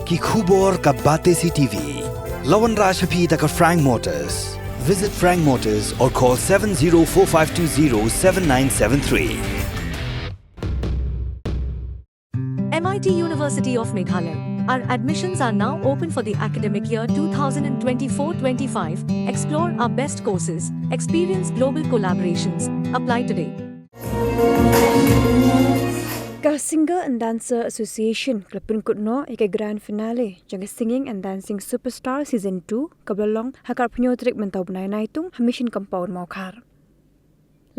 ki khubor ka bate CTV. Lawan Rashaphi taka Frank Motors. Visit Frank Motors or call 7045207973. MIT University of Meghalaya. Our admissions are now open for the academic year 2024-25. Explore our best courses, experience global collaborations. Apply today. Ka Singer and Dancer Association kelpun kutno ike grand finale jang Singing and Dancing Superstar Season 2 kablong hakar penyotrik mentau benai naitung hamishin compound maukar.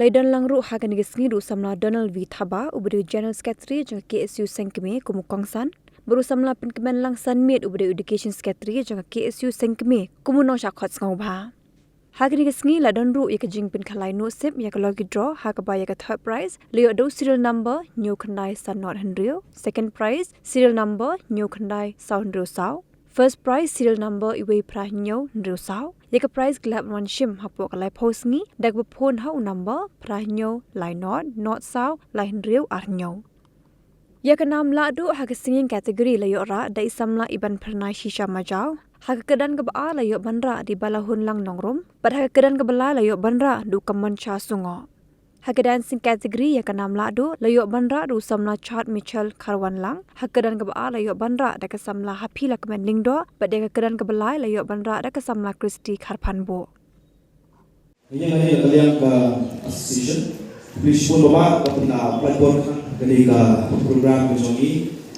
Laidan langru hakan digesngi du samla Donald V Thaba ubri General Secretary jang KSU Sengkeme kumukongsan baru samla penkemen langsan miet ubri Education Secretary jang KSU Sengkeme kumuno syakot ngauba. Hakan digesngi ladan ru ike jing pin khalai no sip ya kalau draw hakaba ya third prize leo do serial number new khandai san not Henrio, second prize serial number new khandai sound ro sao, first prize serial number iwe pra nyo ro sao, yaka prize glab one shim hapo kalai post ngi dak phone hau number pra nyo lai not sao lai Henrio ar nyo. Yaka nam la do hak singing category layo ra dai samla iban pernai shisha majau. Hakakedan kebaa layo bandra di balahun lang nongrum, pada hakakedan kebala layo bandra du kaman cha sungo. Hakakedan sing kategori ya kanam lado layo bandra du samla chat Mitchell Karwan lang, hakakedan kebaa layo bandra da kasamla Hapila Kemen Lingdo, pada hakakedan kebala layo bandra da kasamla Kristi Karpanbo. Ini hari kalian ke association, please pun bapak kepada platform ketika program besok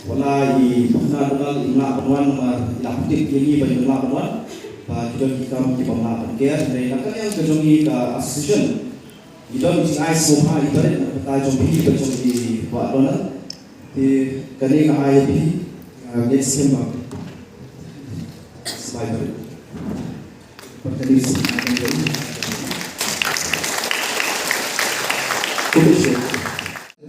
wala I pernah dengar penuan laptik ini bagi penuan kita di pemerintah care dari nakal yang kejongi ke association itu mesti ice sofa itu kita jongi di Pak Donald di kali IIP next semester sebagai pertelis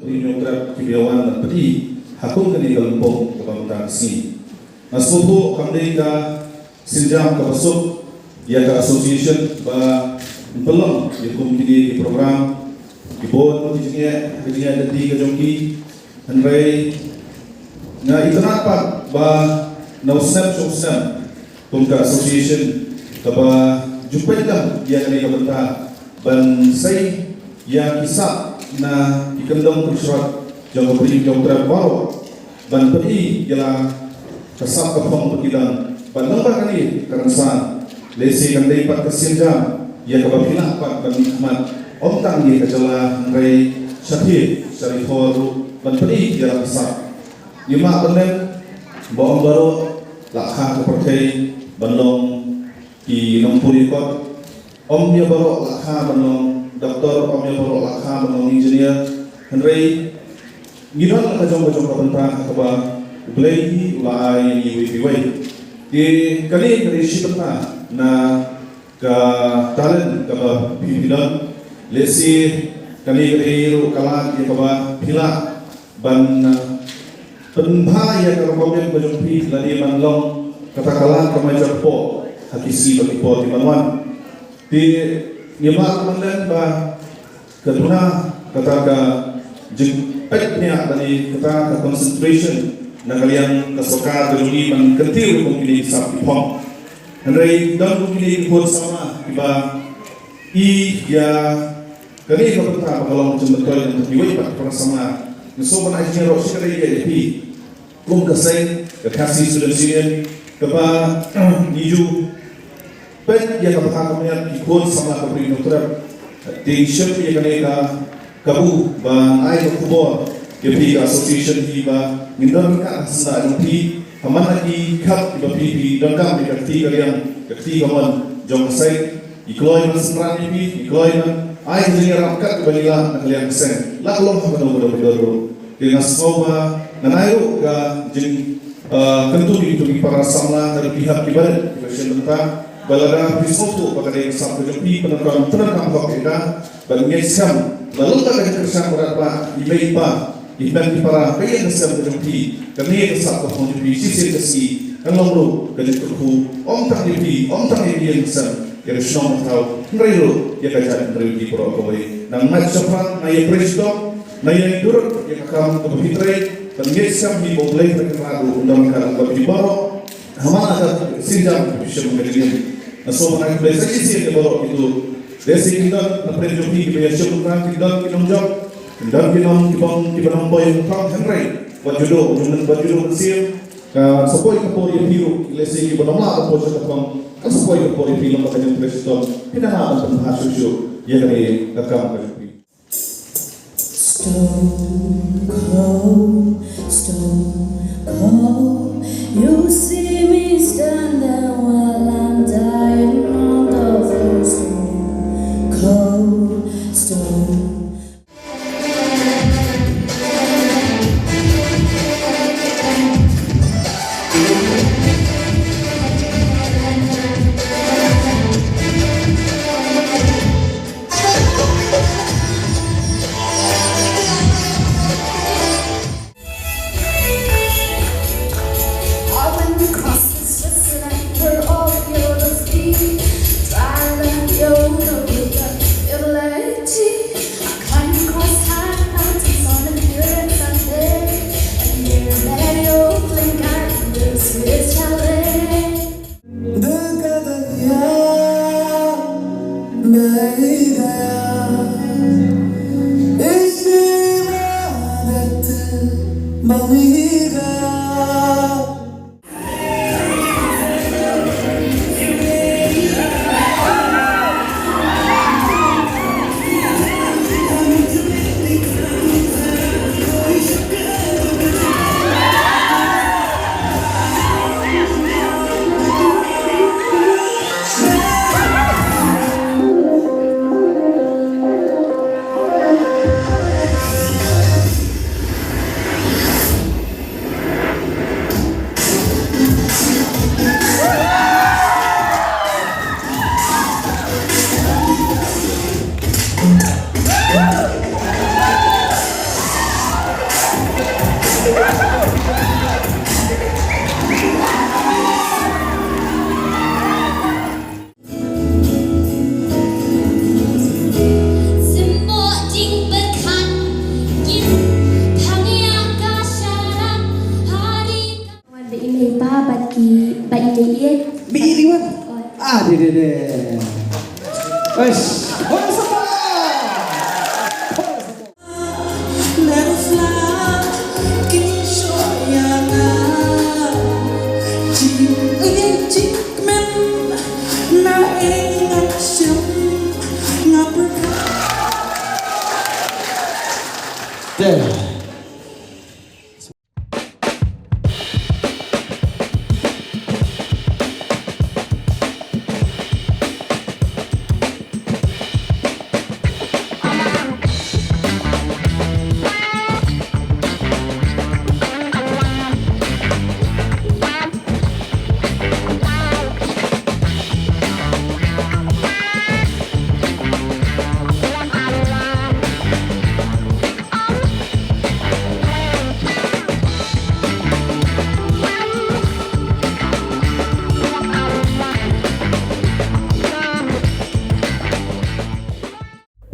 ini untuk kebiawan peti hakun kani kalumpong kebangunan sini. Nasbuhu kami ka sinjam ka masuk ya ka association ba belum dikum di program di board dijnya jadi di kejongki henry na itanapat ba no step tungka association ka ba jupaitam ya kani ka benta ban sai ya kisah na ikendong tersurat jangan beri jauh terbaru dan beri ialah kesap kepong berkidang dan lembar kali kerana lesi kan dapat kesinjam ia kebabila pak dan nikmat omtang dia kejalan rai syahid syarifur dan beri ialah kesap lima benar bawa baru lakha kepercay bandong di nompuri kot om dia baru lakha bandong doktor om dia baru lakha bandong engineer Henry Gino na kajong kabanta kaba blay ulay iwi di kali shipna na ka talent kaba pipilan lesi kali ru kala ya kaba pila ban penba ya ka problem kajong pi lani manlong katakalan kamaja po hakisi bagi po di manwan di ngima mandan ba kaduna kataka peknya dari kita concentration na kalian kesoka dulu mengketil mungkin sapi pom. Henry dan mungkin ikut sama tiba ya kali kita bertapa kalau macam betul yang terdiwet pada sama. Nusul mana aja roh sekali ya di kum kesai kekasih sudah sini kepa niju pek ya kepa kalian ikut sama keberi dokter di shop ya kalian kabu ba ai kubor ke pi association hi ba ngindon ka sa no pi hamana ki kap ba pi dangam di kati kalian kati kaman jong sai ikloy man senrani pi ikloy man ai jini ramkat balila kalian sen la lom ha no bodo bodo ke nasova nanayo ka jin kentu di para samla dari pihak ibadat version tentang balada bisoftu pakai sampai jepi penekam kok kita bagi skam lalu tak ada kesan berapa email pa iban di para pengen skam jepi kami kesat ke jepi sisi kesi kan lomro kali kerhu om tak jepi skam yang senang tahu ngero ya kaca ngero di pro koi nang mat safran na ya presto na ya dur ya kam ke fitre Pengesam di boleh terkenal undang undang bagi baru, hamana ada sinjam bisa mengenai. Naso mana boleh saja sih baru itu. Desi kita napre joki kita syukur kita nonjok, kita kita boy kau Henry, wajudo, wajudo kecil. Sepoi kapori biru, lesi kita nama apa saja kapang, sepoi kapori biru makanya presiden. Kita nak bahas susu, ya dari kakak kerja. Stone cold, you see me stand there while I'm dying on the floor. Stone cold, stone.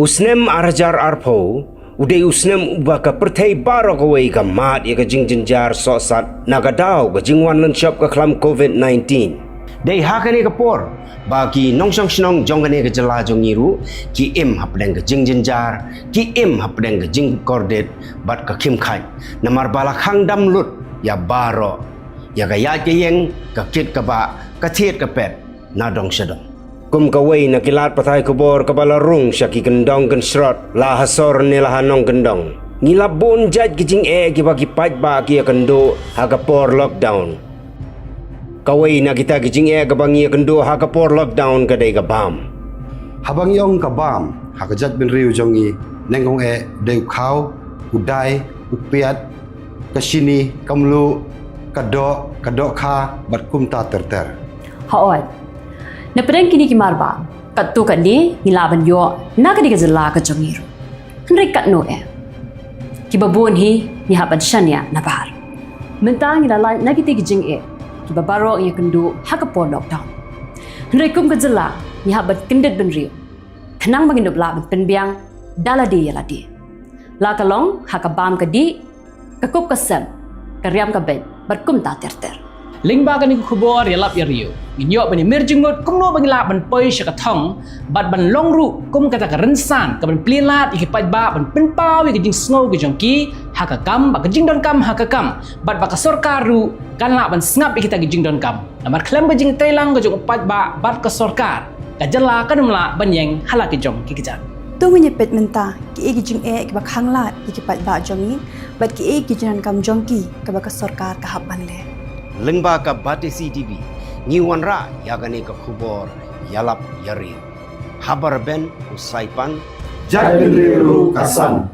Usnem arjar arpo, uday usnem uba ka pertay baro ka way ka mat ya ka jingjinjar sosat nagadao ka jingwan lan shop ka klam COVID-19. Day hakane ka por, bagi nongsang sinong jongane ka jala jongiru, ki im hapdeng ka jingjinjar, ki im hapdeng ka jing kordet, bat ka kim khai, namar balakhang dam lut, ya baro, ya ka yat ka yeng, ka kit ka ba, ka tiet ka pet, na dong syadong. Kum kaway na kilat patay kubor kabalarung siya ki gendong kan srot la hasor nila hanong gendong. Ngilabon jad kijing kibagi paj ba ki kendo hagapor lockdown. Kaway na kita kijing kabangi kendo hagapor lockdown kadai kabam. Habang yong kabam hakajat bin riu jongi nengong deu kau udai upiat kasini kamlu kadok kha batkum ta terter. Haot. Na pedang kini ki marba kat tu kat ni ngilaban yo na ka diga jala ka jongir henry kat no ki babon hi ni haban shanya na bahar mentang ngila na ki ti jing ki babaro ya kendu ha ka por lockdown henry kum ka jala ni haban kendet ben ri thanang bangin la ben penbiang dala di ya la di la ka long ha ka bam ka di Kakup kasem, karyam kabed, berkum ta ter. Lingba kan iku khubor ya lap ya rio. Nginyok bani merjingot kum no bagi lap ban poi syakatong, bat ban longru kum kata ka rensan, ka ban plilat iki pai ba ban penpau iki jing snow ke jongki, hakakam ba jing don kam hakakam, bat ba ka sorkaru kan lap ban snap iki ta jing don kam. Lamar klem ke jing telang ke jong pai ba bat ka sorkar. Ka jala kan mla ban yang halak ke jong ki kejan. Tungunya pet menta ki egi jing ki bak hanglat ki pat ba jongi bat ki egi jinan kam jongki ka bak sarkar ka hapan le. Lengba ka Batesi TV, ngiwan ra yagani ka khubor yalap yari. Habar ben usaipan Jad bin Riu Kasan